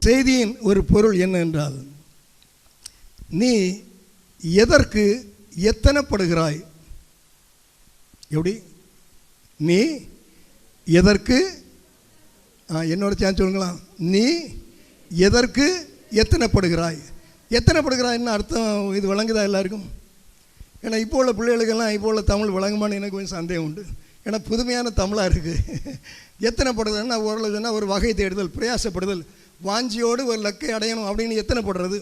செய்தியின் ஒரு பொருள் என்ன என்றால், நீ எதற்கு எத்தனைப்படுகிறாய்? எப்படி? நீ எதற்கு, என்னோட சான்ஸ் சொல்லுங்களா, நீ எதற்கு எத்தனைப்படுகிறாய்? எத்தனைப்படுகிறாய்ன்னு அர்த்தம் இது விளங்குதா எல்லாருக்கும்? ஏன்னா இப்போ உள்ள பிள்ளைகளுக்கெல்லாம் இப்போ உள்ள தமிழ் விளங்குமான்னு எனக்கு கொஞ்சம் சந்தேகம் உண்டு. ஏன்னா புதுமையான தமிழாக இருக்குது. எத்தனைப்படுறதுன்னா ஓரளவு சொன்னால் ஒரு வகை தேடுதல், பிரயாசப்படுதல், வாஞ்சியோடு ஒரு லக்கை அடையணும் அப்படின்னு எத்தனைப்படுறது.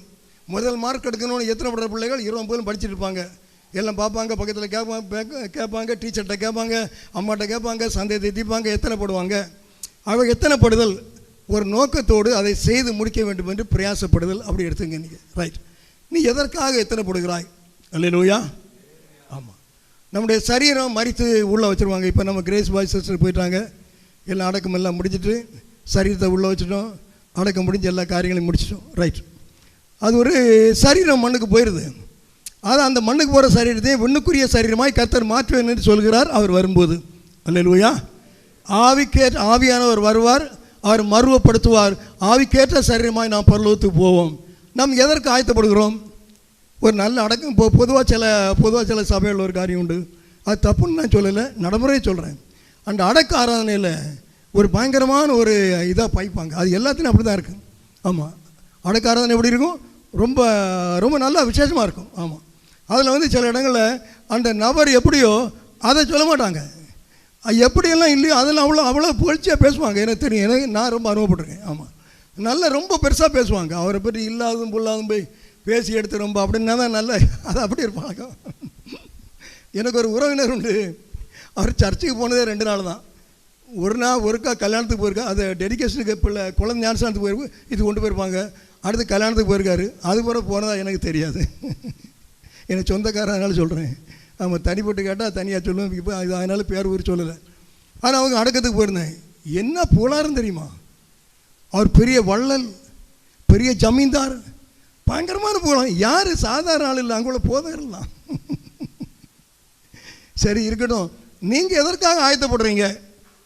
முதல் மார்க் எடுக்கணும்னு எத்தனைப்படுற பிள்ளைகள் 20 போலும் படிச்சுட்டு இருப்பாங்க. எல்லாம் பார்ப்பாங்க, பக்கத்தில் கேட்பாங்க, டீச்சர்கிட்ட கேட்பாங்க, அம்மாட்ட கேட்பாங்க, சந்தேகத்தை தீர்ப்பாங்க, எத்தனைப்படுவாங்க. அவங்க எத்தனைப்படுதல் ஒரு நோக்கத்தோடு அதை செய்து முடிக்க வேண்டும் என்று பிரயாசப்படுதல் அப்படி எடுத்துங்க நீங்கள். ரைட். நீ எதற்காக எத்தனைப்படுகிறாய்? அல்லேலூயா. ஆமாம். நம்முடைய சரீரம் மறித்து உள்ளே வச்சுருவாங்க. இப்போ நம்ம கிரேஸ் பாய் சிஸ்டர் போயிட்டாங்க, எல்லாம் அடக்கம் எல்லாம் முடிச்சுட்டு சரீரத்தை உள்ளே வச்சுட்டோம், அடக்கம் முடிஞ்சு எல்லா காரியங்களையும் முடிச்சிட்டோம். ரைட். அது ஒரு சரீரம் மண்ணுக்கு போயிடுது. அது அந்த மண்ணுக்கு போகிற சரீரத்தையும் விண்ணுக்குரிய சரீரமாய் கர்த்தர் மாற்றுவேன் என்று சொல்கிறார் அவர் வரும்போது. அல்லேலூயா. ஆவியானவர் வருவார், அவர் மறுவப்படுத்துவார். ஆவிக்கேற்ற சரீரமாய் நாம் பரலோகத்துக்கு போவோம். நாம் எதற்கு ஆயத்தப்படுகிறோம்? ஒரு நல்ல அடக்கம். இப்போ பொதுவாக சில சபையில் ஒரு காரியம் உண்டு, அது தப்புன்னு நான் சொல்லலை, நடைமுறையை சொல்கிறேன். அந்த அடக்க ஆராதனையில் ஒரு பயங்கரமான ஒரு இதாக பாய்ப்பாங்க. அது எல்லாத்துலையும் அப்படி தான் இருக்குது. ஆமாம். அடக்க ஆராதனை எப்படி இருக்கும்? ரொம்ப ரொம்ப நல்லா விசேஷமாக இருக்கும். ஆமாம். அதில் சில இடங்களில் அந்த நபர் எப்படியோ அதை சொல்ல மாட்டாங்க. எப்படியெல்லாம் இல்லையோ அதெல்லாம் அவ்வளோ புகழ்ச்சியாக பேசுவாங்க. எனக்கு தெரியும், நான் ரொம்ப அனுபவப்பட்டிருக்கேன். ஆமாம். நல்லா ரொம்ப பெருசாக பேசுவாங்க. அவரை பற்றி இல்லாததும் பொல்லாதும் போய் பேசி எடுத்து ரொம்ப அப்படின்னா தான் நல்ல அது அப்படி இருப்பாங்க. எனக்கு ஒரு உறவினர் உண்டு, அவர் சர்ச்சுக்கு போனதே 2 நாள் தான். ஒருக்கா கல்யாணத்துக்கு போயிருக்கா, அது டெடிக்கேஷனுக்கு பிள்ளை குழந்தை ஞானஸ்தானத்துக்கு போயிருக்கு, இது கொண்டு போயிருப்பாங்க. அடுத்து கல்யாணத்துக்கு போயிருக்காரு. அது போல போனதா எனக்கு தெரியாது. எனக்கு சொந்தக்காரனால சொல்கிறேன். நம்ம தனிப்பட்டு கேட்டால் தனியாக சொல்லுவேன். இப்போ இது அதனால் பேர் ஊர் சொல்லலை. ஆனால் அவங்க அடக்கத்துக்கு போயிருந்தேன். என்ன புகழாருன்னு தெரியுமா? அவர் பெரிய வள்ளல், பெரிய ஜமீன்தார், பயங்கரமான புகழாம். யார் சாதாரண ஆள் இல்லை, அங்குள்ள போதகர்லாம். சரி இருக்கட்டும். நீங்கள் எதற்காக ஆயத்தப்படுறீங்க,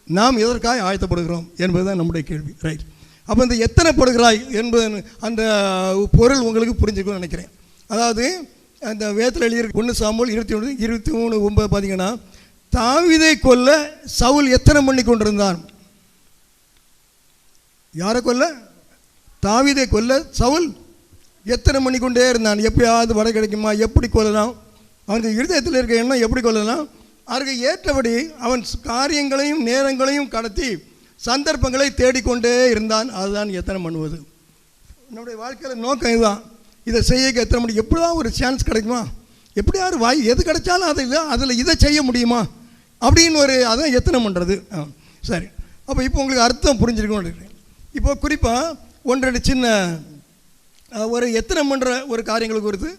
நாம் எதற்காக ஆயத்தப்படுகிறோம் என்பதுதான் நம்முடைய கேள்வி. ரைட். அப்போ இந்த எத்தனைப்படுகிறாய் என்பது அந்த பொருள் உங்களுக்கு புரிஞ்சுக்கணும்னு நினைக்கிறேன். அதாவது அந்த வேதத்தில் எழுதியிருக்கு 1 சாமுவேல் 21:23 பார்த்தீங்கன்னா, தாவீதை கொல்ல சவுல் எத்தனை பண்ணி கொண்டிருந்தான்? யாரை கொல்ல? தாவீதை கொல்ல சவுல் எத்தனை பண்ணி கொண்டே இருந்தான். எப்படியாவது வடை கிடைக்குமா, எப்படி கொல்லலாம், அவனுக்கு இருதயத்தில் இருக்க எண்ணம் எப்படி கொல்லலாம், அதற்கு ஏற்றபடி அவன் காரியங்களையும் நேரங்களையும் கடத்தி சந்தர்ப்பங்களை தேடிக்கொண்டே இருந்தான். அதுதான் எத்தனை பண்ணுவது. நம்முடைய வாழ்க்கையில் நோக்கம் இதுதான். இதை செய்ய எத்தனை முடியும், எப்படிதான் ஒரு சான்ஸ் கிடைக்குமா, எப்படியாவது எது கிடைச்சாலும் அதில் இதை செய்ய முடியுமா அப்படின்னு ஒரு அதான் எத்தனை பண்ணுறது. சரி. அப்போ இப்போ உங்களுக்கு அர்த்தம் புரிஞ்சிருக்கும்னு நினைக்கிறேன். இப்போ குறிப்பாக 1-2 சின்ன ஒரு எத்தனை பண்ணுற ஒரு காரியங்களுக்கு குறித்து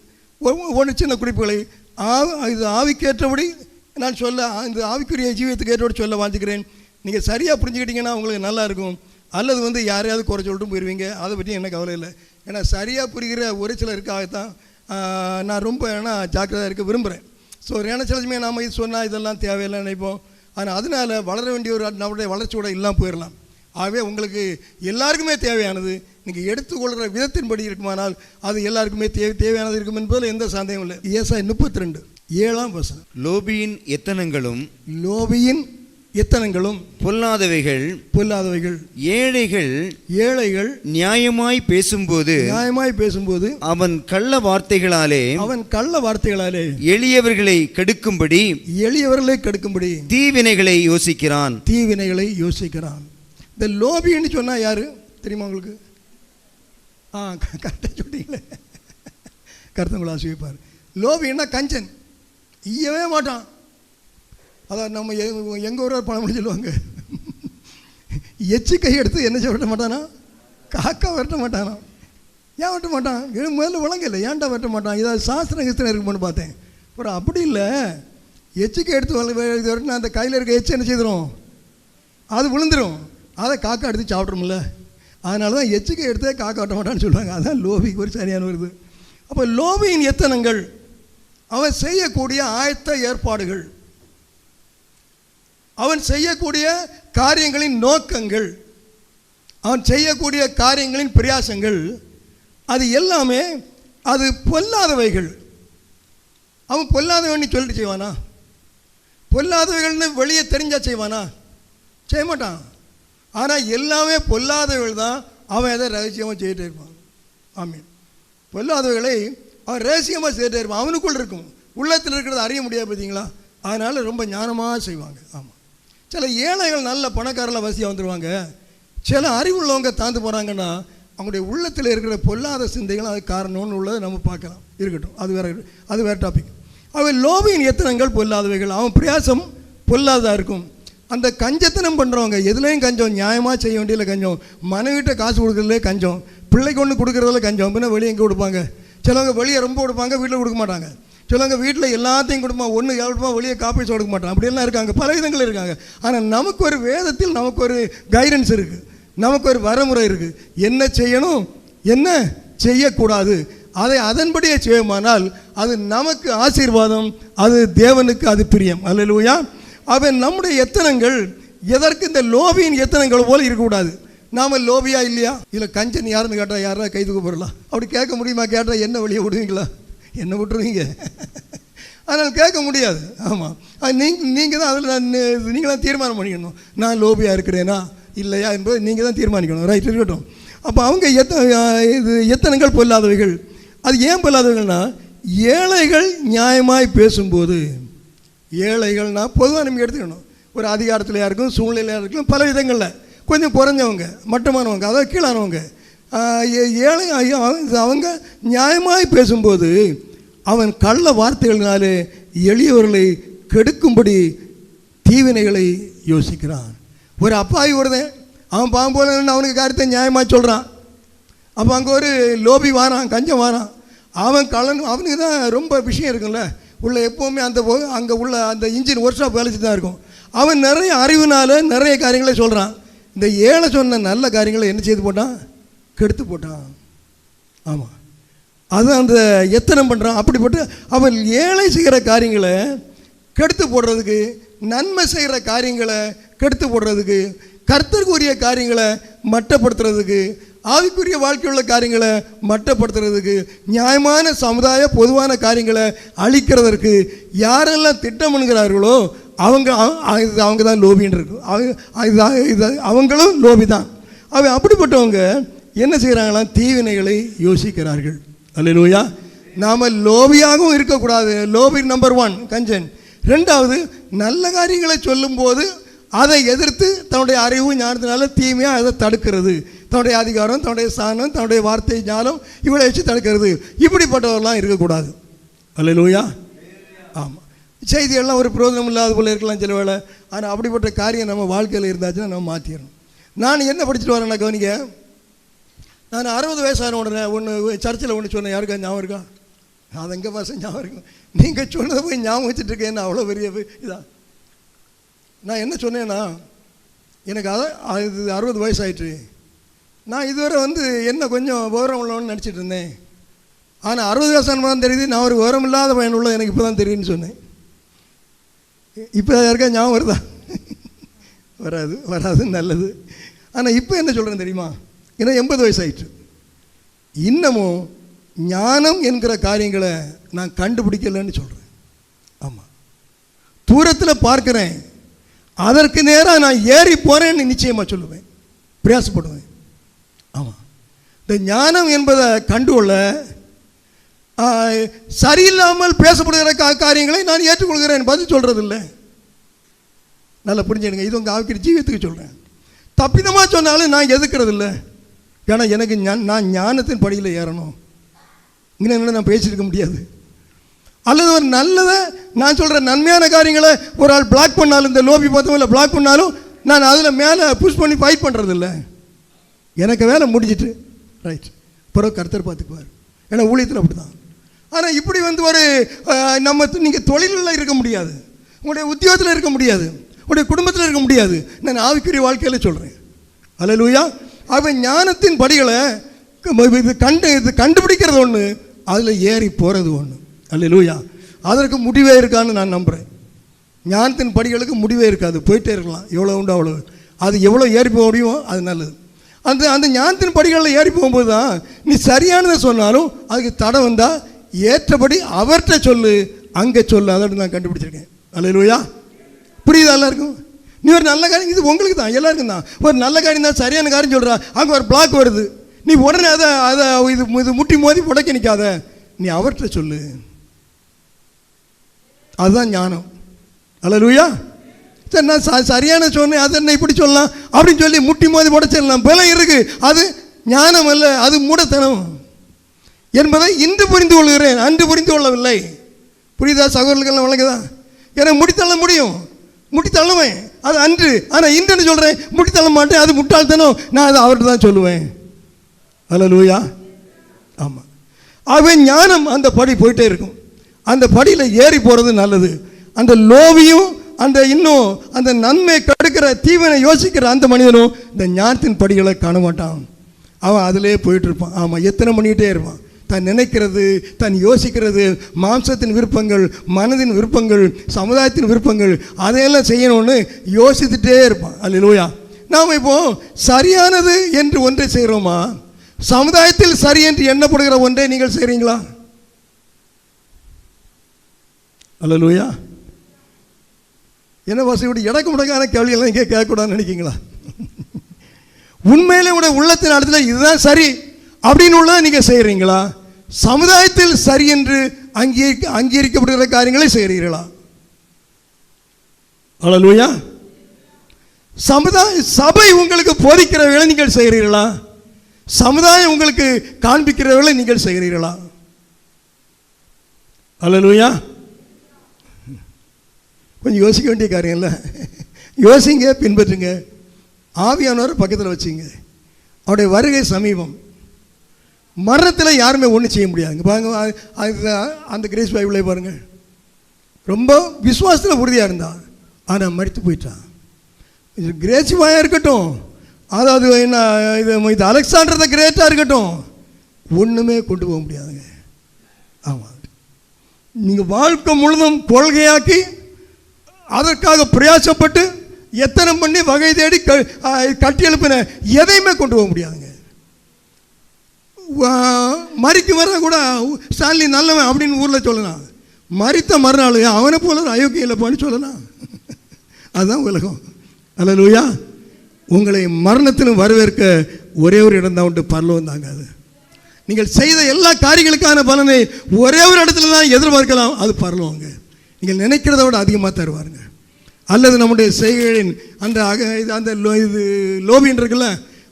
1 சின்ன குறிப்புகளை இது ஆவிக்கேற்றபடி நான் சொல்ல, இந்த ஆவிக்குரிய ஜீவியத்துக்கு ஏற்றபடி சொல்ல வாஞ்சிக்கிறேன். நீங்கள் சரியாக புரிஞ்சுக்கிட்டீங்கன்னா உங்களுக்கு நல்லா இருக்கும். அல்லது யாரையாவது குறை சொல்லிட்டு போயிடுவீங்க, அதை பற்றி எனக்கு கவலை இல்லை. ஏன்னா சரியாக புரிகிற ஒரு சிலருக்காகத்தான் நான் ரொம்ப ஜாக்கிரதையாக இருக்க விரும்புகிறேன். ஸோ ஏன்னா சில சமயம் நாம் இது சொன்னால் இதெல்லாம் தேவையில்லை நினைப்போம். ஆனால் அதனால் வளர வேண்டிய ஒரு நம்முடைய வளர்ச்சியோட இல்லாமல் போயிடலாம். ஆகவே உங்களுக்கு எல்லாருக்குமே தேவையானது நீங்கள் எடுத்துக்கொள்கிற விதத்தின்படி இருக்குமானால் அது எல்லாருக்குமே தேவையானது இருக்கும் என்பதில் எந்த சந்தேகம் இல்லை. ஏசாயா 32:7 லோபியின் எத்தனங்களும் பொல்லாதவைகள் ஏழைகள் நியாயமாய் பேசும்போது அவன் கள்ள வார்த்தைகளாலே எளியவர்களை கெடுக்கும்படி தீவினைகளை யோசிக்கிறான். இந்த லோபின்னு சொன்னா யாரு தெரியுமா உங்களுக்கு? கரெக்டாக சொல்லிட்டீங்களே, கருத்தங்களை ஆசிரிப்பார். லோபின்னா கஞ்சன், ஈயவே மாட்டான். அதான் நம்ம எங்கள் ஊரில் பழமொழி சொல்லுவாங்க, எச்சு கை எடுத்து என்ன வெட்ட மாட்டானா, காக்கா வெட்ட மாட்டானா. ஏன் வெட்ட மாட்டான்? முதல்ல விளங்கல, ஏன்டா வெட்ட மாட்டான்? இதாவது சாஸ்திரம் இருக்குன்னு பார்த்தேன். அப்புறம் அப்படி இல்லை, எச்சுக்கை எடுத்து வெட்டினா அந்த கையில் இருக்க எச்சு என்ன செய்திடும், அது விழுந்துடும். அதை காக்கா எடுத்து சாப்பிட்றோம்ல, அதனால தான் எச்சுக்கை எடுத்தே காக்கா வெட்ட மாட்டான்னு சொல்லுவாங்க. அதான் லோபிக்கு ஒரு சரியான வருது. அப்போ லோபியின் எத்தனங்கள், அவன் செய்யக்கூடிய ஆயத்த ஏற்பாடுகள், அவன் செய்யக்கூடிய காரியங்களின் நோக்கங்கள், அவன் செய்யக்கூடிய காரியங்களின் பிரயாசங்கள் அது எல்லாமே அது பொல்லாதவைகள். அவன் பொல்லாதவன்னு சொல்லிட்டு செய்வானா? பொல்லாதவைகள்னு வெளியே தெரிஞ்சா செய்வானா? செய்ய மாட்டான். ஆனால் எல்லாமே பொல்லாதவைகள் தான். அவன் எதை ரகசியமாக செய்துட்டே இருப்பான். ஆமீன். பொல்லாதவைகளை அவன் ரகசியமாக செய்துட்டே இருப்பான். அவனுக்குள் இருக்கும், உள்ளத்தில் இருக்கிறத அறிய முடியாது பார்த்தீங்களா? அதனால் ரொம்ப ஞானமாக செய்வாங்க. ஆமாம். சில ஏழைகள் நல்ல பணக்காரில் வசதியாக வந்துடுவாங்க. சில அறிவுள்ளவங்க தாழ்ந்து போகிறாங்கன்னா அவங்களுடைய உள்ளத்தில் இருக்கிற பொல்லாத சிந்தைகள் அது காரணம்னு உள்ளதை நம்ம பார்க்கலாம். இருக்கட்டும், அது வேறு டாபிக். அவன் லோபியின் எத்தனங்கள் பொல்லாதவைகள். அவன் பிரயாசம் பொல்லாததாக இருக்கும். அந்த கஞ்சத்தனம் பண்ணுறவங்க எதுலேயும் கஞ்சம், நியாயமாக செய்ய வேண்டியதில் கஞ்சம், மனைவிட்ட காசு கொடுக்குறதுலே கஞ்சம், பிள்ளைக்கு ஒன்று கொடுக்குறதுல கஞ்சம். பின்ன வெளியே எங்கே கொடுப்பாங்க? சிலவங்க வெளியே ரொம்ப கொடுப்பாங்க, வீட்டில் கொடுக்க மாட்டாங்க. சிலவங்க வீட்டில் எல்லாத்தையும் கொடுப்பான், ஒன்று எவ்வளோ வெளியே காப்பி கொடுக்க மாட்டான். அப்படியெல்லாம் இருக்காங்க, பல விதங்கள் இருக்காங்க. ஆனால் நமக்கு ஒரு வேதத்தில் நமக்கு ஒரு கைடன்ஸ் இருக்குது, நமக்கு ஒரு வரமுறை இருக்குது. என்ன செய்யணும், என்ன செய்யக்கூடாது, அதை அதன்படியே செய்யுமானால் அது நமக்கு ஆசீர்வாதம், அது தேவனுக்கு அது பிரியம். அல்லேலூயா. அவன் நம்முடைய எத்தனங்கள் எதற்கு இந்த லோபியின் எத்தனங்கள் போல் இருக்கக்கூடாது. நாம் லோபியா இல்லையா? இதில் கஞ்சன் யாருன்னு கேட்டால் யாராவது கைதுக்கு போடலாம். அப்படி கேட்க முடியுமா? கேட்டால் என்ன வழியை விடுவீங்களா? என்ன விட்டுருவீங்க? அதனால் கேட்க முடியாது. ஆமாம், நீங்கள் தான் அதில் நீங்கள் தான் தீர்மானம் பண்ணிக்கணும். நான் லோபியாக இருக்கிறேனா இல்லையா என்பதை நீங்கள் தான் தீர்மானிக்கணும். ரைட், இருக்கட்டும். அப்போ அவங்க எத்தனங்கள் பொல்லாதவைகள். அது ஏன் பொல்லாதவைகள்னா, ஏழைகள் நியாயமாய் பேசும்போது, ஏழைகள்னா பொதுவாக நம்ம எடுத்துக்கணும், ஒரு அதிகாரத்திலையாக இருக்கும், சூழ்நிலையாக இருக்கும், பல விதங்களில் கொஞ்சம் குறைஞ்சவங்க, மட்டமானவங்க, அதாவது கீழானவங்க, ஏழை அவங்க நியாயமாய் பேசும்போது அவன் கள்ள வார்த்தைகளினாலே எளியவர்களை கெடுக்கும்படி தீவினைகளை யோசிக்கிறான். ஒரு அப்பாவி ஒருத்தன் அவன் பாம்போல அவனுக்கு காரியத்தை நியாயமாக சொல்கிறான். அப்போ அங்கே ஒரு லோபி வாரான், கஞ்சம் வாரான். அவன் கள்ளன், அவனுக்கு தான் ரொம்ப விஷயம் இருக்குல்ல, உள்ள எப்போவுமே அந்த அங்கே உள்ள அந்த இன்ஜின் ஒர்க் ஷாப் வேலைச்சு தான் இருக்கும். அவன் நிறைய அறிவுனால நிறைய காரியங்களை சொல்கிறான். இந்த ஏழை சொன்ன நல்ல காரியங்களை என்ன செய்து போட்டான்? கெடுத்து போட்டான். ஆமாம், அது அந்த எத்தனை பண்ணுறான். அப்படிப்பட்டு அவன் ஏழை செய்கிற காரியங்களை கெடுத்து போடுறதுக்கு, நன்மை செய்கிற காரியங்களை கெடுத்து போடுறதுக்கு, கர்த்தருக்குரிய காரியங்களை மட்டப்படுத்துறதுக்கு, ஆவிக்குரிய வாழ்க்கையுள்ள காரியங்களை மட்டப்படுத்துறதுக்கு, நியாயமான சமுதாய பொதுவான காரியங்களை அழிக்கிறதற்கு யாரெல்லாம் திட்டம் பண்ணுகிறார்களோ அவங்க தான் லோபின்னு இருக்கு. அவங்களும் லோபி தான். அவன் அப்படிப்பட்டவங்க என்ன செய்கிறாங்களாம்? தீவினைகளை யோசிக்கிறார்கள். அல்லேலூயா. நாம் லோபியாகவும் இருக்கக்கூடாது. லோபி நம்பர் 1 கஞ்சன். 2வது, நல்ல காரியங்களை சொல்லும்போது அதை எதிர்த்து தன்னுடைய அறிவு ஞானத்தினால தீமையாக அதை தடுக்கிறது. தன்னுடைய அதிகாரம், தன்னுடைய ஸ்தானம், தன்னுடைய வார்த்தை ஞானம் இவளை வச்சு தடுக்கிறது. இப்படிப்பட்டவர்களாம் இருக்கக்கூடாது. அல்லேலூயா. ஆமாம், செய்தியெல்லாம் ஒரு பிரயோஜனம் இல்லாத போல இருக்கலாம் சில வேளை. ஆனால் அப்படிப்பட்ட காரியம் நம்ம வாழ்க்கையில் இருந்தாச்சுன்னா நம்ம மாற்றிடணும். நான் என்ன படிச்சுட்டு வரேன்னா கவனிக்க, நான் 60 வயசான உடனே ஒன்று சர்ச்சில் ஒன்று சொன்னேன். யாருக்கா ஞாபகம் இருக்கா? அது எங்கே பாசம் ஞாபகம் இருக்கும். நீங்கள் சொன்னதை போய் ஞாபகம் வச்சுட்டு இருக்கேன். என்ன அவ்வளோ பெரிய இதா? நான் என்ன சொன்னேன்னா, எனக்கு அது 60 வயசாயிட்டு. நான் இதுவரை என்ன கொஞ்சம் விவரம் உள்ளவன்னு நினச்சிட்டு இருந்தேன். ஆனால் 60 வயசான தான் தெரியுது நான் ஒரு விவரம் இல்லாத பையன் உள்ள எனக்கு இப்போ தான் தெரியுன்னு சொன்னேன். இப்போ யாருக்கா ஞாபகம் வருதா? வராது, நல்லது. ஆனால் இப்போ என்ன சொல்கிறேன் தெரியுமா? ஏன்னா 80 வயசாயிட்டு. இன்னமும் ஞானம் என்கிற காரியங்களை நான் கண்டுபிடிக்கலன்னு சொல்கிறேன். ஆமாம், தூரத்தில் பார்க்குறேன், அதற்கு நேராக நான் ஏறி போகிறேன்னு நிச்சயமாக சொல்லுவேன், பிரயாசப்படுவேன். ஆமாம், இந்த ஞானம் என்பதை கண்டுகொள்ள சரியில்லாமல் பேசப்படுகிற காரியங்களை நான் ஏற்றுக்கொள்கிறேன், பதில் சொல்கிறதில்லை. நல்லா புரிஞ்சுடுங்க, இது உங்கள் ஆவிக்குரிய ஜீவியத்துக்கு சொல்கிறேன். தப்பிதமாக சொன்னாலும் நான் எதுக்கிறது இல்லை. ஏன்னா எனக்கு நான் ஞானத்தின் படியில் ஏறணும். இங்கே என்ன நான் பேசியிருக்க முடியாது. அல்லது ஒரு நல்லதை நான் சொல்கிற நன்மையான காரியங்களை ஒரு ஆள் பிளாக் பண்ணாலும், இந்த லோபி பார்த்தவங்க இல்லை பிளாக் பண்ணாலும் நான் அதில் மேலே புஷ் பண்ணி ஃபைட் பண்ணுறதில்ல. எனக்கு வேலை முடிஞ்சிட்டு ரைட், பிறகு கர்த்தர் பார்த்துக்குவார். ஏன்னா ஊழியத்தில் அப்படி தான். ஆனால் இப்படி ஒரு நம்ம நீங்கள் தொழிலில் இருக்க முடியாது, உங்களுடைய உத்தியோகத்தில் இருக்க முடியாது, உங்களுடைய குடும்பத்தில் இருக்க முடியாது. நான் ஆவிக்குரிய வாழ்க்கையில் சொல்கிறேன். அல்லேலூயா. அவன் ஞானத்தின் படிகளை கண்டுபிடிக்கிறது ஒன்று, அதில் ஏறி போகிறது ஒன்று. அல்லேலூயா. அதற்கு முடிவே இருக்கான்னு நான் நம்புகிறேன். ஞானத்தின் படிகளுக்கு முடிவே இருக்காது, போயிட்டே இருக்கலாம், எவ்வளோ உண்டு அவ்வளோ. அது எவ்வளோ ஏறி போக முடியுமோ அது நல்லது. அந்த அந்த ஞானத்தின் படிகளில் ஏறி போகும்போது தான் நீ சரியானதை சொன்னாலும் அதுக்கு தடை வந்தால் ஏற்றபடி அவர்கிட்ட சொல்லு, அங்கே சொல்லு. அதோட நான் கண்டுபிடிச்சிருக்கேன். அல்லேலூயா. புரியுதா எல்லாருக்கும்? நீ ஒரு நல்ல காரியம், இது உங்களுக்கு தான், எல்லாருக்கும் தான். ஒரு நல்ல காரியம் தான், சரியான காரியம் சொல்கிறா, அங்கே ஒரு பிளாக் வருது, நீ உடனே அதை இது முட்டி மோதி புடைக்க நிற்காத, நீ அவர்கிட்ட சொல்லு. அதுதான் ஞானம். அல்லேலூயா. சரி, நான் சரியான சொன்னேன், அதை என்ன இப்படி சொல்லலாம் அப்படின்னு சொல்லி முட்டி மோதி புடைச்சிடலாம், பலம் இருக்கு. அது ஞானம் அல்ல, அது மூடத்தனம் என்பதை இன்று புரிந்து கொள்கிறேன், அன்று புரிந்து கொள்ளவில்லை. புரியுதா சகோதரர்கள்லாம்? வழங்குதா? எனக்கு முடித்தள்ள முடியும், முட்டி தள்ளுவேன், அது அன்று. ஆனால் இன்றுன்னு சொல்கிறேன், முட்டி தள்ள மாட்டேன், அது முட்டாள்தனம், நான் அதை அவர்கிட்ட தான் சொல்லுவேன். அல்லேலூயா. ஆமாம். ஆகவே ஞானம் அந்த படி போயிட்டே இருக்கும். அந்த படியில் ஏறி போகிறது நல்லது. அந்த லோவியும் அந்த இன்னும் அந்த நன்மை கடுக்கிற தீவனை யோசிக்கிற அந்த மனிதனும் இந்த ஞானத்தின் படிகளை காண மாட்டான். அவன் அதிலே போயிட்டு இருப்பான். ஆமாம், எத்தனை பண்ணிகிட்டே இருப்பான். தான் நினைக்கிறது, தான் யோசிக்கிறது, மாம்சத்தின் விருப்பங்கள், மனதின் விருப்பங்கள், சமுதாயத்தின் விருப்பங்கள், அதையெல்லாம் செய்யணும்னு யோசித்துட்டே இருப்பான். அல்லேலூயா. நாம் இப்போ சரியானது என்று ஒன்றை செய்கிறோமா? சமுதாயத்தில் சரி என்று எண்ணப்படுகிற ஒன்றை நீங்கள் செய்கிறீங்களா? அல்லேலூயா. என்ன வசதி இடக்கு முடக்கான கேள்வியெல்லாம் நீங்கள் கேட்கக்கூடாதுன்னு நினைக்கிங்களா? உண்மையிலே உடைய உள்ளத்தின் இடத்துல இதுதான் சரி அப்படின்னு உள்ளதை நீங்கள் செய்கிறீங்களா? சமுதாயத்தில் சரி என்று அங்கீகரிக்கப்படுகிற காரியங்களை செய்கிறீர்களா? அல்லேலூயா. சபை உங்களுக்கு போதிக்கிறவர்களை நீங்கள் செய்கிறீர்களா? சமுதாயம் உங்களுக்கு காண்பிக்கிறவர்களை நீங்கள் செய்கிறீர்களா? அல்லேலூயா. கொஞ்சம் யோசிக்க வேண்டிய காரியம் இல்லை. யோசிங்க, பின்பற்றுங்க. ஆவியானவரை பக்கத்தில் வச்சுங்க. அவருடைய வருகை சமீபம். மரணத்தில் யாருமே ஒன்றும் செய்ய முடியாதுங்க. பாருங்க, அந்த கிரேஸ் பைபிளை பாருங்கள். ரொம்ப விசுவாசத்தில் உறுதியாக இருந்தான், ஆனால் மரித்து போயிட்டான். இது கிரேஸ் பாயாக இருக்கட்டும், அதாவது என்ன இது அலெக்சாண்டர் த கிரேட்டாக இருக்கட்டும், ஒன்றுமே கொண்டு போக முடியாதுங்க. ஆமாம், நீங்கள் வாழ்க்கை முழுதும் கொள்கையாக்கி அதற்காக பிரயாசப்பட்டு எத்தனை பண்ணி வகை தேடி கட்டி எழுப்பின எதையுமே கொண்டு போக முடியாதுங்க. மறிக்கு வர கூட ஸ்டான்லி நல்லவன் அப்படின்னு ஊரில் சொல்லலாம், மறித்த மறுநாள் அவனை போல அயோக்கியம் இல்லைப்பான்னு சொல்லலாம். அதுதான் உலகம். அல்லேலூயா. உங்களை மரணத்திலும் வரவேற்க ஒரே ஒரு இடம் தான் உண்டு, பரலோகம் தாங்க. அது நீங்கள் செய்த எல்லா காரியங்களுக்கான பலனை ஒரே ஒரு இடத்துல தான் எதிர்பார்க்கலாம், அது பரலோகங்க. நீங்கள் நினைக்கிறத விட அதிகமாக தருவாருங்க. அல்லது நம்முடைய செய்கைகளின் அந்த அந்த இது லோபின் இருக்குல்ல,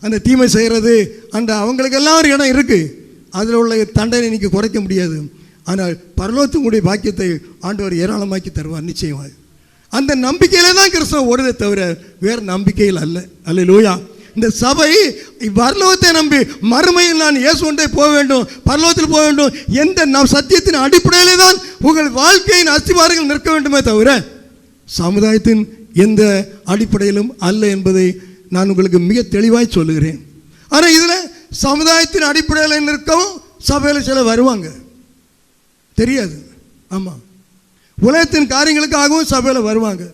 அந்த தீமை செய்கிறது, அந்த அவங்களுக்கெல்லாம் ஒரு இடம் இருக்குது, அதில் உள்ள தண்டனை இன்றைக்கி குறைக்க முடியாது. ஆனால் பரலோகத்தினுடைய பாக்கியத்தை ஆண்டவர் ஏராளமாக்கி தருவார் நிச்சயமாக. அந்த நம்பிக்கையில தான் கிறிஸ்தவம் ஓடுதே தவிர வேறு நம்பிக்கையில் அல்ல. அல்லேலூயா. இந்த சபை பரலோகத்தை நம்பி மறுமையில் நான் இயேசு ஒன்றை போக வேண்டும், பரலோகத்தில் போக வேண்டும் எந்த சத்தியத்தின் அடிப்படையிலே தான் உங்கள் வாழ்க்கையின் அஸ்திவாரங்கள் நிற்க வேண்டுமே தவிர சமுதாயத்தின் எந்த அடிப்படையிலும் அல்ல என்பதை நான் உங்களுக்கு மிக தெளிவாய் சொல்லுகிறேன். ஆனால் இதில் சமுதாயத்தின் அடிப்படையில் நிற்கவும் சபையில் சில வருவாங்க, தெரியாது. ஆமாம், உலகத்தின் காரியங்களுக்காகவும் சபையில் வருவாங்க.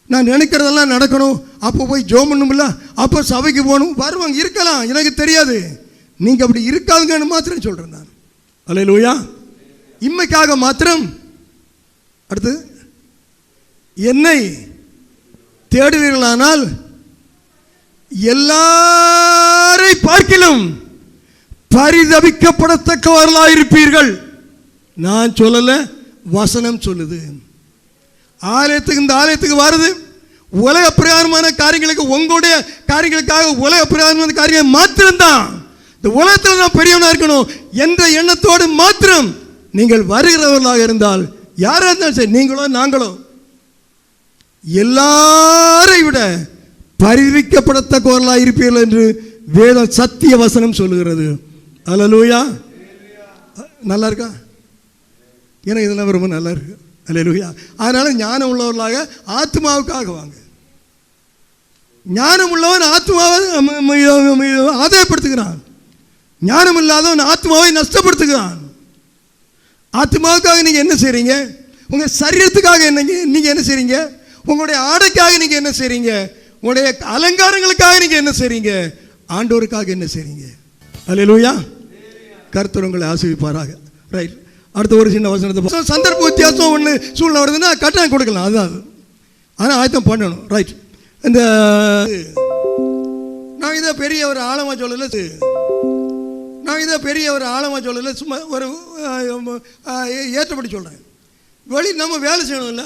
நான் நினைக்கிறதெல்லாம் நடக்கணும், அப்போ போய் ஜோம் பண்ணும்ல, அப்போ சபைக்கு போகணும், வருவாங்க, இருக்கலாம், எனக்கு தெரியாது. நீங்கள் அப்படி இருக்காதுங்கன்னு மாத்திரம் சொல்கிறேன் நான். அல்லேலூயா. இம்மைக்காக மாத்திரம். அடுத்து, என்னை தேடுவீர்களானால் எல்லாரை பார்க்கிலும் பரிதபிக்கப்படத்தக்கவர்களாக இருப்பீர்கள். நான் சொல்லல, வசனம் சொல்லுது. ஆலயத்துக்கு இந்த ஆலயத்துக்கு வருது உலக பிரகாரமான காரியங்களுக்கு, உங்களுடைய காரியங்களுக்காக உலக பிரகாரமான காரியங்கள் மாத்திரம்தான். இந்த உலகத்தில் தான் பெரியவனாக இருக்கணும் என்ற எண்ணத்தோடு மாத்திரம் நீங்கள் வருகிறவர்களாக இருந்தால், யாராக இருந்தாலும் சரி, நீங்களோ நாங்களோ, எல்லாரை விட பரிவிக்கப்படத்தக்கவர்களாக இருப்பீர்கள் என்று வேத சத்திய வசனம் சொல்லுகிறது. அல்லேலூயா. நல்லா இருக்கா? எனக்கு இதெல்லாம் ரொம்ப நல்லா இருக்கு. அல்லேலூயா. அதனால ஞானம் உள்ளவர்களாக ஆத்மாவுக்காக வாங்க. ஞானம் உள்ளவன் ஆத்மாவை ஆதாயப்படுத்துகிறான், ஞானம் இல்லாதவன் ஆத்மாவை நஷ்டப்படுத்துகிறான். ஆத்மாவுக்காக நீங்கள் என்ன செய்கிறீங்க? உங்கள் சரீரத்துக்காக நீங்கள் என்ன செய்கிறீங்க? உங்களுடைய ஆடைக்காக நீங்கள் என்ன செய்கிறீங்க? உங்களுடைய அலங்காரங்களுக்காக நீங்கள் என்ன செய்கிறீங்க? ஆண்டவருக்காக என்ன செய்றீங்க? அல்லேலூயா. கர்த்தர் உங்களை ஆசீர்வதிப்பாராக. ரைட். அடுத்த ஒரு சின்ன வசனத்தை, சந்தர்ப்ப வித்தியாசம் ஒன்று சூழ்நிலை வருதுன்னா கட்டாயம் கொடுக்கலாம், அதுதான் அது. ஆனால் ஆயத்தம் பண்ணணும். ரைட். இந்த நான் இதை பெரிய ஒரு ஆழமாக சொல்லலை, சும்மா ஒரு ஏற்றப்படி சொல்கிறேன். நம்ம வேலை செய்யணும்ல,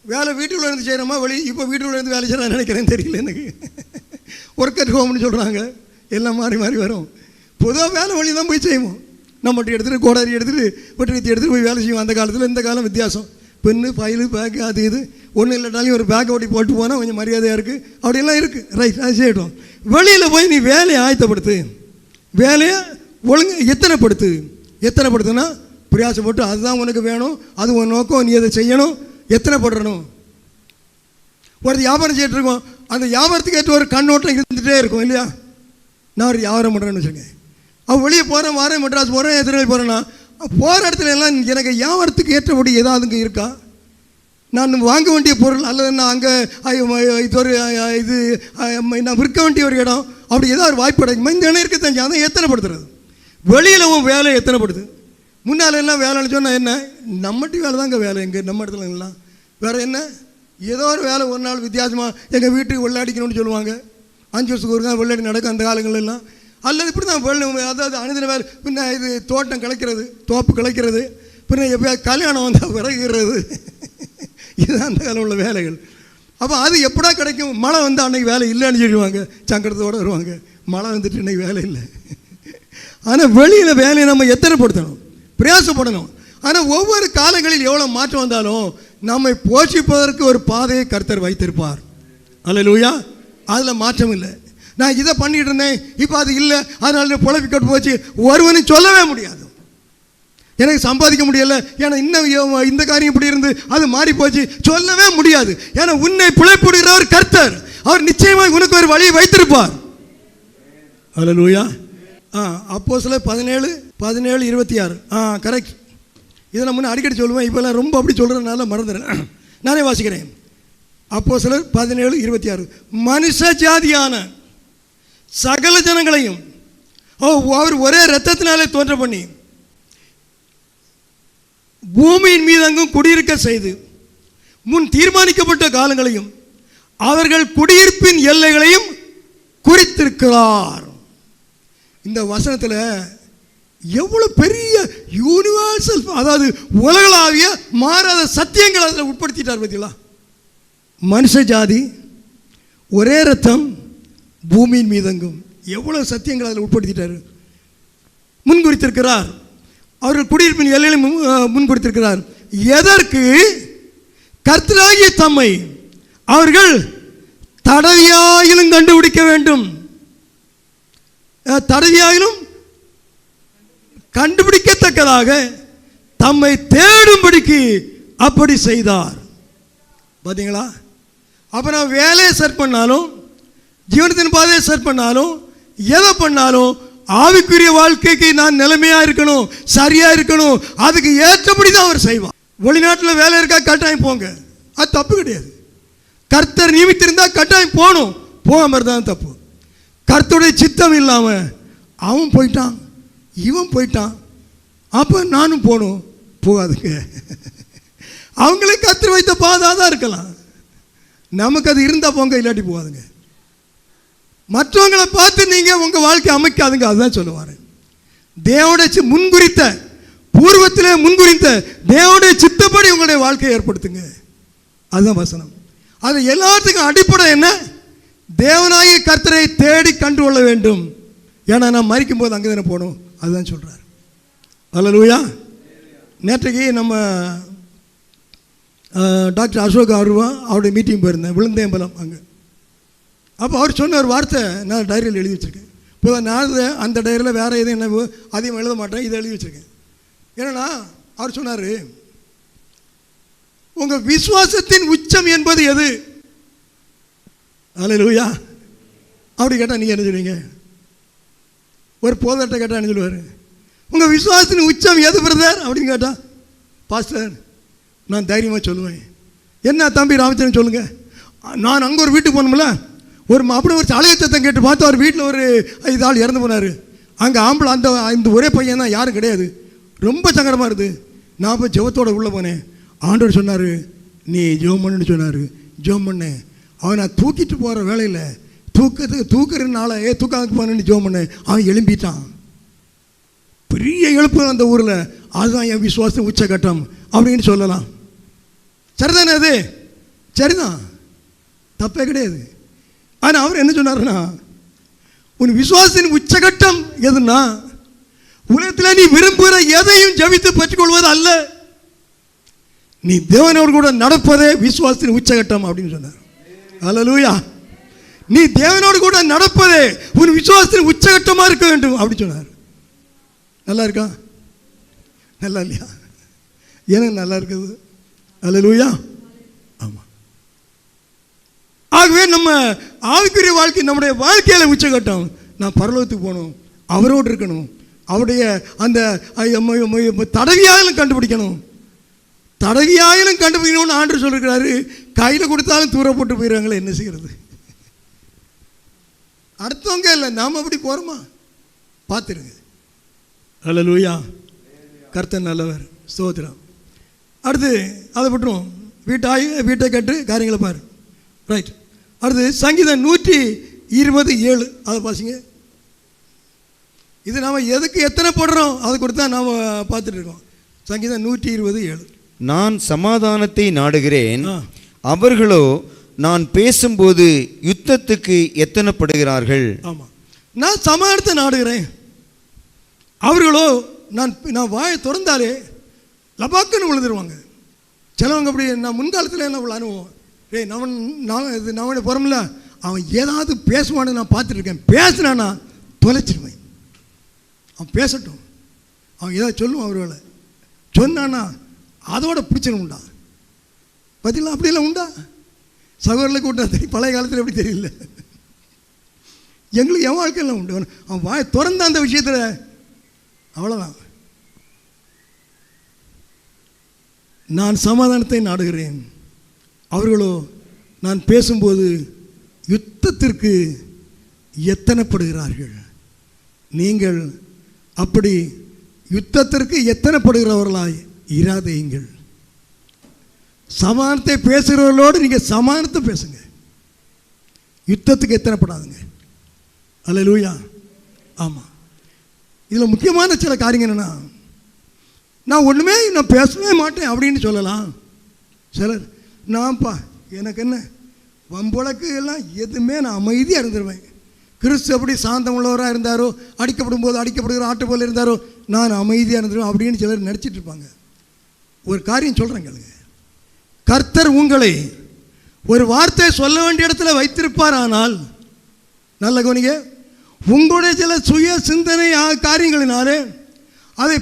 வேலை வீட்டுக்குள்ளே இருந்து செய்கிறோமா இப்போ வீட்டுக்குள்ளே இருந்து வேலை செய்யலாம் நினைக்கிறேன், தெரியல எனக்கு. ஒர்க் அட் ஹோம்னு சொல்கிறாங்க, எல்லாம் மாறி மாறி வரும். பொதுவாக வேலை வழி தான் போய் செய்வோம். நம்மட்டி எடுத்துகிட்டு கோடாரி எடுத்துகிட்டு வெட்டி எடுத்துகிட்டு போய் வேலை செய்வோம். அந்த காலத்தில் இந்த காலம் வித்தியாசம். பென்னு ஃபைலு பேக்கு அது இது ஒன்றும் இல்லைட்டாலும் ஒரு பேக்கை ஓட்டி போட்டு போனால் கொஞ்சம் மரியாதையாக இருக்குது, அப்படியெல்லாம் இருக்குது. ரைட், அது செய்யட்டும். வெளியில் போய் நீ வேலையை ஆயத்தப்படுத்து, வேலையை ஒழுங்கு எத்தனைப்படுத்துனா பிரயாசப்பட்டு அதுதான் உனக்கு வேணும், அது உன் நோக்கம், நீ அதை செய்யணும், எத்தனைப்படணும். ஒரு வியாபாரம் செய்யிட்டு இருக்கோம், அந்த வியாபாரத்துக்கு ஏற்ற ஒரு கண்ணோட்டம் இருந்துகிட்டே இருக்கும் இல்லையா? நான் ஒரு வியாபாரம் பண்ணுறேன்னு வச்சுங்க, அவன் வெளியே போகிறேன், வரேன், மெட்ராஸ் போகிறேன், திருநெல்வேலி போகிறேன்னா போகிற இடத்துல எல்லாம் எனக்கு வியாபாரத்துக்கு ஏற்றபடி ஏதாவது இருக்கா? நான் வாங்க வேண்டிய பொருள் அல்லது நான் அங்கே நான் விற்க வேண்டிய ஒரு இடம், அப்படி ஏதாவது ஒரு வாய்ப்பு கிடைக்குமா? இந்த இடம் இருக்க தெரிஞ்சு அதை எத்தனைப்படுத்துறது. வெளியில் உன் வேலை எத்தனைப்படுது. முன்னால் எல்லாம் வேலைன்னு சொன்னால் என்ன, நம்மட்டி வேலை தாங்க வேலை இங்கே நம்ம இடத்துல எல்லாம். வேறு என்ன, ஏதோ ஒரு வேலை ஒரு நாள் வித்தியாசமாக எங்கள் வீட்டுக்கு வெள்ளாடிக்கணும்னு சொல்லுவாங்க. 5 வருஷத்துக்கு ஒரு நாள் வெள்ளாடி நடக்கும் அந்த காலங்களெல்லாம். அல்லது இப்படி தான் அதாவது அனுதின வேலை. பின்ன இது தோட்டம் கிளைக்கிறது, தோப்பு கிளைக்கிறது, பின்ன எப்போயாவது கல்யாணம் வந்தால் விறகுறது, இதுதான் அந்த காலம் உள்ள வேலைகள். அப்போ அது எப்படா கிடைக்கும்? மழை வந்து அன்றைக்கி வேலை இல்லைன்னு சொல்லுவாங்க, சங்கடத்தோடு வருவாங்க. மழை வந்துட்டு இன்றைக்கி வேலை இல்லை. ஆனால் வெளியில் வேலையை நம்ம எத்தனைப்படுத்தணும், பிரயாசப்படணும். ஆனால் ஒவ்வொரு காலங்களில் எவ்வளோ மாற்றம் வந்தாலும் நம்மை போஷிப்பதற்கு ஒரு பாதையை கர்த்தர் வைத்திருப்பார். அல்லேலூயா. அதில் மாற்றம் இல்லை. நான் இதை பண்ணிட்டு இருந்தேன், இப்போ அது இல்லை, அதனால பொழப்பி கட்டு போச்சு ஒருவனும் சொல்லவே முடியாது. எனக்கு சம்பாதிக்க முடியல, ஏன்னா இன்னும் இந்த காரியம் இப்படி இருந்து அது மாறி போச்சு சொல்லவே முடியாது. ஏன்னா உன்னை பிழைப்புடுகிறவர் கர்த்தர், அவர் நிச்சயமாக உனக்கு ஒரு வழியை வைத்திருப்பார். அல்லேலூயா. அப்போஸ்தலர் 17:26 கரெக்ட். இதை நான் முன்னே அடிக்கடி சொல்லுவேன், இப்போல்லாம் ரொம்ப அப்படி சொல்கிறதுனால மறந்துடுறேன். நானே வாசிக்கிறேன். அப்போஸ்தலர் 17:26 மனுஷ ஜாதியான சகல ஜனங்களையும் அவர் ஒரே இரத்தத்தினாலே தோன்ற பண்ணி பூமியின் மீது அங்கும் குடியிருக்க செய்து முன் தீர்மானிக்கப்பட்ட காலங்களையும் அவர்கள் குடியிருப்பின் எல்லைகளையும் குறித்திருக்கிறார். இந்த வசனத்தில் எவ்வளவு பெரிய யூனிவர்சல், அதாவது உலகளாவிய மாறாத சத்தியங்கள் அதில் உட்படுத்திட்டார். பார்த்தீங்களா? மனுஷ ஜாதி, ஒரே ரத்தம், பூமியின் மீதங்கும், எவ்வளவு சத்தியங்கள் அதில் உட்படுத்திட்டார், முன்குறித்திருக்கிறார். அவர்கள் குடியிருப்பின் எல்லையிலும் முன்குறித்திருக்கிறார். எதற்கு? கர்த்தராகிய தம்மை அவர்கள் தடவியாயிலும் கண்டுபிடிக்க வேண்டும், தடவியாயிலும் கண்டுபிடிக்கத்தக்கதாக தம்மை தேடும்படிக்கு அப்படி செய்தார். பார்த்தீங்களா? அப்போ நான் வேலையை செட் பண்ணாலும், ஜீவனத்தின் பாதையை செட் பண்ணாலும், எதை பண்ணாலும் ஆவிக்குரிய வாழ்க்கைக்கு நான் நிலைமையாக இருக்கணும், சரியாக இருக்கணும், அதுக்கு ஏற்றபடி தான் அவர் செய்வார். வெளிநாட்டில் வேலை இருக்கா கட்டாயம் போங்க, அது தப்பு கிடையாது. கர்த்தர் நியமித்திருந்தால் கட்டாயம் போகணும், போகாம தான் தப்பு. கர்த்தருடைய சித்தம் இல்லாமல் அவன் போயிட்டான், இவன் போயிட்டான், அப்போ நானும் போகணும், போகாதுங்க. அவங்களே கர்த்தர் வைத்த பாதாக தான் இருக்கலாம், நமக்கு அது இருந்தால் போங்க, இல்லாட்டி போகாதுங்க. மற்றவங்களை பார்த்து நீங்கள் உங்கள் வாழ்க்கை அமைக்காதுங்க, அதுதான் சொல்லுவார். தேவனுடைய முன்குறித்த, பூர்வத்திலே முன்குறித்த தேவனுடைய சித்தப்படி உங்களுடைய வாழ்க்கையை ஏற்படுத்துங்க, அதுதான் வசனம். அது எல்லாத்துக்கும் அடிப்படை என்ன? தேவனாகிய கர்த்தரை தேடி கண்டு கொள்ள வேண்டும். ஏன்னா நான் மரிக்கும் போது அங்கே தானே போகணும், அதுதான் சொல்கிறார். அல்லேலூயா. நேற்றைக்கு நம்ம டாக்டர் அசோக் அருவா அவருடைய மீட்டிங் போயிருந்தேன், விழுந்தேம்பலம் அங்கே. அப்போ அவர் சொன்ன ஒரு வார்த்தை நான் டைரியில் எழுதி வச்சுருக்கேன். இப்போ நான் அந்த டைரியில் வேறு எதுவும் என்ன அதிகம் எழுத மாட்டேன், இதை எழுதி வச்சுருக்கேன். ஏன்னா அவர் சொன்னார், உங்கள் விசுவாசத்தின் உச்சம் என்பது எது? அல்லேலூயா. அப்படி கேட்டால் நீங்கள் என்ன சொல்லுவீங்க? ஒரு போதட்ட கேட்டால் என்ன சொல்லுவார்? உங்கள் விசுவாசத்தின் உச்சம் எது பிரதர் அப்படின்னு கேட்டால், பாஸ்டர் நான் தைரியமாக சொல்லுவேன், என்ன தம்பி ராமச்சந்திரன் சொல்லுங்கள், நான் அங்கே ஒரு வீட்டுக்கு போகணும்ல, அப்படி ஒரு அழுகை சத்தம் கேட்டு பார்த்து அவர் வீட்டில் ஒரு 5 ஆள் இறந்து போனார். அங்கே ஆம்பளை இந்த ஒரே பையன் தான், யாரும் கிடையாது. ரொம்ப சங்கடமாக இருக்குது. நான் போய் ஜெபத்தோடு உள்ளே போனேன். ஆண்டவர் சொன்னார், நீ ஜெபம் பண்ணுன்னு சொன்னார். ஜெபம் பண்ணேன். அவன் நான் தூக்கிட்டு போகிற வேலையில் தூக்குறதுனால தூக்காக்கு போனேன்னு ஜெபம் பண்ணேன். அவன் எழும்பிட்டான். பெரிய எழுப்பு அந்த ஊரில். அதுதான் என் விசுவாசம் உச்சகட்டம் அப்படின்னு சொல்லலாம். சரிதானே? அது சரிதான், தப்பே கிடையாது. ஆனால் அவர் என்ன சொன்னார்னா, உன் விசுவாசத்தின் உச்சகட்டம் எதுன்னா உலகத்தில் நீ விரும்புகிற எதையும் ஜெபித்து பெற்றுக்கொள்வது அல்ல, நீ தேவனோடு கூட நடப்பதே விசுவாசத்தின் உச்சகட்டம் அப்படின்னு சொன்னார். அல்லேலூயா. நீ தேவனோடு கூட நடப்பதே உன் விசுவாசத்தின் உச்சகட்டமாக இருக்க வேண்டும் அப்படி சொன்னார். நல்லா இருக்கா? நல்லா இல்லையா? எனக்கு நல்லா இருக்குது. அல்லேலூயா. ஆமாம். ஆகவே நம்ம ஆவிக்குரிய வாழ்க்கை, நம்முடைய வாழ்க்கையில் உச்சகட்டம். நான் பரலோகத்துக்கு போகணும், அவரோடு இருக்கணும், அவருடைய அந்த தடவியாயிலும் கண்டுபிடிக்கணும். தடவியாயிலும் கண்டுபிடிக்கணும்னு ஆண்டவர் சொல்லியிருக்கிறாரு. கையில் கொடுத்தாலும் தூர போட்டு போயிடுறாங்களே, என்ன செய்கிறது? அடுத்தவங்க இல்லை, நாம் அப்படி போகிறோமா? பார்த்துருங்க. அல்லேலூயா. கர்த்தர் நல்லவர். ஸ்தோத்திரம். அடுத்து அதை விட்டுரும். வீட்டை கட்டு காரியங்களை பாரு. ரைட். அடுத்து சங்கீதம் 127 அதை பாசிங்க. இது நாம் எதுக்கு எத்தனை போடுறோம் அதை கொடுத்து தான் நாம் பார்த்துட்டு இருக்கோம். சங்கீதம் 127. நான் சமாதானத்தை நாடுகிறேன், அவர்களோ நான் பேசும்போது யுத்தத்துக்கு எத்தனைப்படுகிறார்கள். ஆமாம், நான் சமாதானத்தை நாடுகிறேன், அவர்களோ நான் வாயை திறந்தாலே லபாக்குன்னு விழுந்துருவாங்க. சிலவங்க அப்படி. நான் முன்காலத்தில் என்ன உள்ள அனுபவம், நான் போகிறோம்ல, அவன் ஏதாவது பேசுவான்னு நான் பார்த்துட்ருக்கேன். பேசுனானா தொலைச்சிருவேன். அவன் பேசட்டும், அவன் ஏதாவது சொல்லுவான். அவர்களை சொன்னானா அதோட பிடிச்சிடும். உண்டா பார்த்தீங்களா? அப்படிலாம் உண்டா? சகோதரர்களுக்கு உண்டா? தெரியும். பழைய காலத்தில் எப்படி தெரியல. எங்களுக்கு என் வாழ்க்கையெல்லாம் உண்டு. அவன் வாயை திறந்த அந்த விஷயத்தில் அவ்வளோதான். நான் சமாதானத்தை நாடுகிறேன், அவர்களோ நான் பேசும்போது யுத்தத்திற்கு எத்தனைப்படுகிறார்கள். நீங்கள் அப்படி யுத்தத்திற்கு எத்தனைப்படுகிறவர்களாய் இராதேயுங்கள். சமாதானத்தை பேசுகிறவர்களோடு நீங்கள் சமாதானத்தை பேசுங்க, யுத்தத்துக்கு எத்தனைப்படாதுங்க. அல்லேலூயா. ஆமாம். இதில் முக்கியமான சில காரியங்கள் என்னென்னா, நான் பேசவே மாட்டேன் அப்படின்னு சொல்லலாம். சிலர் நான்ப்பா எனக்கு என்ன வம்புழக்கு எல்லாம் எதுவுமே நான் அமைதியாக இருந்துருவேன். கிறிஸ்து எப்படி சாந்தம் உள்ளவராக இருந்தாரோ, அடிக்கப்படும் போது அடிக்கப்படுகிற ஆட்டு போல் இருந்தாரோ, நான் அமைதியாக இருந்துருவேன் அப்படின்னு சிலர் நினச்சிட்டு இருப்பாங்க. ஒரு காரியம் சொல்கிறேன் கேளுங்க. கர்த்தர் உங்களை ஒரு வார்த்தை சொல்ல வேண்டிய இடத்துல வைத்திருப்பார். ஆனால் நல்ல கவனிங்க, உங்களுடைய சில சுய சிந்தனை காரியங்களினாலே அதை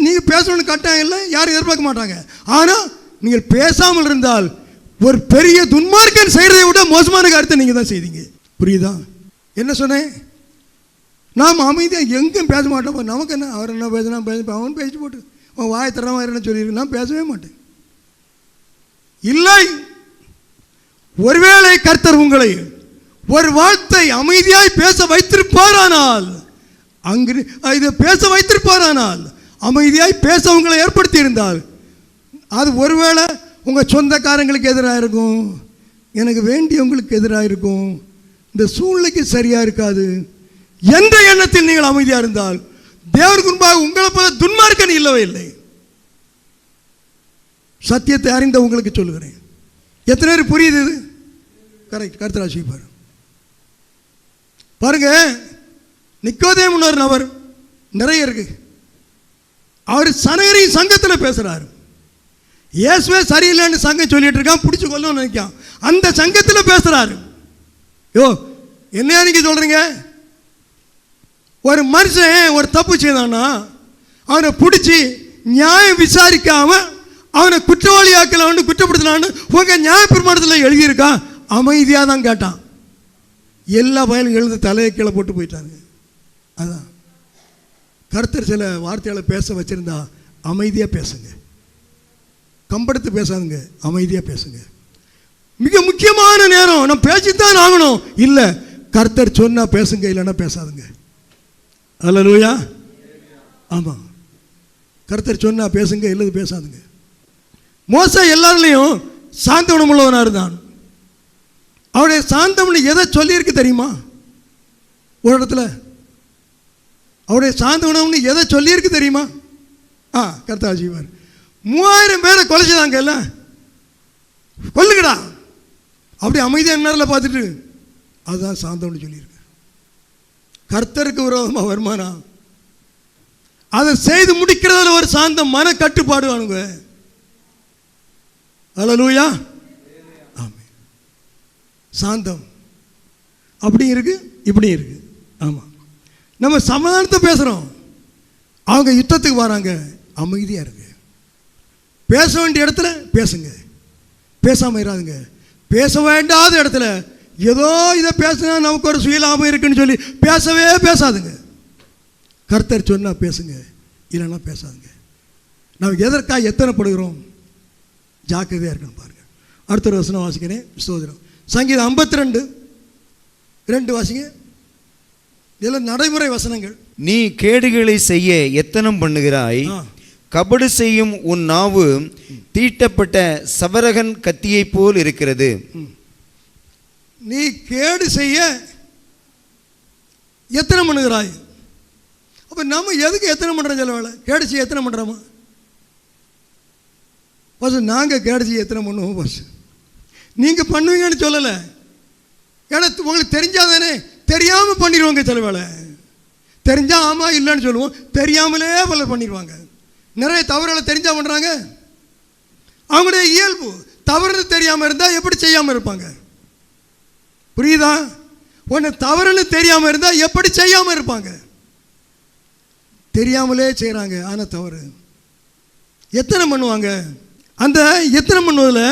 நீங்கள் பேசணும்னு கட்டாயம் இல்லை, யாரும் எதிர்பார்க்க மாட்டாங்க. ஆனால் நீங்கள் பேசாமல் இருந்தால் ஒரு பெரிய துன்மார்க்கன் செய்கிறதை விட மோசமான காரியத்தை நீங்கள் தான் செய்தீங்க. புரியுதா என்ன சொன்னேன்? நாம் அமைதியாக எங்கேயும் பேச மாட்டோம். நமக்கு என்ன, அவர் என்ன பேசினா அவன் பேசிட்டு போட்டு அவன் வாயை தரமா என்ன சொல்லியிருக்கு, நான் பேசவே மாட்டேன். இல்லை, ஒருவேளை கர்த்தர் உங்களை ஒரு வார்த்தை அமைதியாய் பேச வைத்திருப்பாரானால், இதை பேச வைத்திருப்பாரானால், அமைதியாய் பேச உங்களை ஏற்படுத்தி இருந்தால், அது ஒருவேளை உங்கள் சொந்தக்காரங்களுக்கு எதிராக இருக்கும், எனக்கு வேண்டியவங்களுக்கு எதிராக இருக்கும், இந்த சூழ்நிலைக்கு சரியாக இருக்காது என்ற எண்ணத்தில் நீங்கள் அமைதியாக இருந்தால், தேவருக்கு முன்பாக உங்களை போல துன்மார்க்கன் இல்லவே இல்லை. சத்தியத்தை அறிந்த உங்களுக்கு சொல்லுகிறேன். எத்தனை பேர் புரியுது இது? கரெக்ட். கர்த்தர் ஆசீர்வதிப்பார். பாருங்க, நிக்கோதேமுன்னு ஒரு நபர் நிறைய இருக்கு. அவர் சனகரின் சங்கத்தில் பேசுறாரு. இயேசுவே சரியில்லைன்னு சங்கம் சொல்லிட்டு இருக்கான், பிடிச்சு கொள்ளணும்னு நினைக்கான். அந்த சங்கத்தில் பேசுறாரு. யோ என்ன நீங்க சொல்றீங்க? ஒரு மனுஷன் ஒரு தப்பு செய்தான்னா அவனை பிடிச்சி நியாயம் விசாரிக்காம அவனை குற்றவாளியாக்கலான்னு குற்றப்படுத்தலான்னு உங்க நியாய பிரமாணத்தில் எழுதியிருக்கான். அமைதியாக தான் கேட்டான். எல்லா பயலும் எழுத தலையை கீழே போட்டு போயிட்டாங்க. அதான் கர்த்தர் சில வார்த்தைகளை பேச வச்சிருந்தா அமைதியாக பேசுங்க, கம்பெடுத்து பேசாதுங்க, அமைதியாக பேசுங்க. மிக முக்கியமான நேரம், நான் பேசித்தான் ஆகணும். இல்லை, கர்த்தர் சொன்னா பேசுங்க, இல்லைன்னா பேசாதுங்க. அல்லேலூயா. ஆமாம், கர்த்தர் சொன்னா பேசுங்க, இல்லது பேசாதுங்க. மோசே எல்லாருலேயும் சாந்த குணமுள்ளவனாக இருந்தான். அவருடைய சாந்தம்னு எதை சொல்லியிருக்கு தெரியுமா? ஒரு இடத்துல அவருடைய சாந்த குணம்னு எதை சொல்லியிருக்கு தெரியுமா? கர்த்தர் செய்வார். 3000 பேரை கொலை செய்தாங்க, எல்லாம் கொல்லுங்கடா அப்படி அமைதியாக நேரில் பார்த்துட்டு, அதுதான் சாந்தம்னு சொல்லியிருக்கு. கர்த்தருக்கு விரோதமாக வருமானா அதை செய்து முடிக்கிறதுல ஒரு சாந்தம், மன கட்டுப்பாடு வானுங்க. அல்லேலூயா. ஆமென். சாந்தம் அப்படி இருக்கு, இப்படி இருக்கு. ஆமாம், நம்ம சமாதானத்தை பேசுகிறோம், அவங்க யுத்தத்துக்கு வராங்க, அமைதியாக இருக்கு. பேச வேண்டிய இடத்துல பேசுங்க, பேசாமல் இராதுங்க. பேச வேண்டாத இடத்துல ஏதோ இதை பேசுனா நமக்கு ஒரு சுயலாபம் இருக்குன்னு சொல்லி பேசவே பேசாதுங்க. கர்த்தர் சொன்னால் பேசுங்க, இல்லைன்னா பேசாதுங்க. நாம் எதற்காக எத்தனைப்படுகிறோம், ஜாக்கிரதையாக இருக்கணும் பாருங்க. அடுத்த ஒரு வசனம் வாசிக்கிறேன். ஸ்தோத்திரம். சங்கீதம் 52:2 வாசிங்க. இதெல்லாம் நடைமுறை வசனங்கள். நீ கேடுகளை செய்ய எத்தனம் பண்ணுகிறாய், கபடு செய்யும் உன் நாவு தீட்டப்பட்ட சவரகன் கத்தியை போல் இருக்கிறது. நீ கேடு செய்ய எத்தனை பண்ணுகிறாய். அப்போ நம்ம எதுக்கு எத்தனை பண்ணுறோம்? சில வேலை கேடு செய்ய எத்தனை பண்ணுறோமா? பஸ் நாங்கள் கேடு செய்ய எத்தனை பண்ணுவோம்? பஸ் நீங்கள் பண்ணுவீங்கன்னு சொல்லலை, ஏன்னா உங்களுக்கு தெரிஞ்சாதானே. தெரியாமல் பண்ணிடுவாங்க. சில வேலை தெரிஞ்சால் ஆமாம் இல்லைன்னு சொல்லுவோம், தெரியாமலே பலர் பண்ணிடுவாங்க. நிறைய தவறுகளை தெரிஞ்சா பண்ணுறாங்க. அவங்களுடைய இயல்பு. தவறுன்னு தெரியாமல் இருந்தால் எப்படி செய்யாமல் இருப்பாங்க? புரியுதா? ஒன்று தவறுன்னு தெரியாமல் இருந்தால் எப்படி செய்யாமல் இருப்பாங்க? தெரியாமலே செய்கிறாங்க, ஆனால் தவறு. எத்தனை பண்ணுவாங்க? அந்த எத்தனை பண்ணுவதில்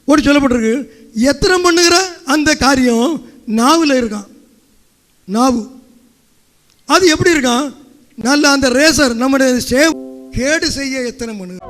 ஒரு சொல்லப்பட்டிருக்கு, எத்தனை பண்ணுகிற அந்த காரியம் நாவில் இருக்கான். நாவு அது எப்படி இருக்கான்? நல்ல அந்த ரேசர் நம்முடைய கேடு செய்ய எத்தனை பண்ணுங்க.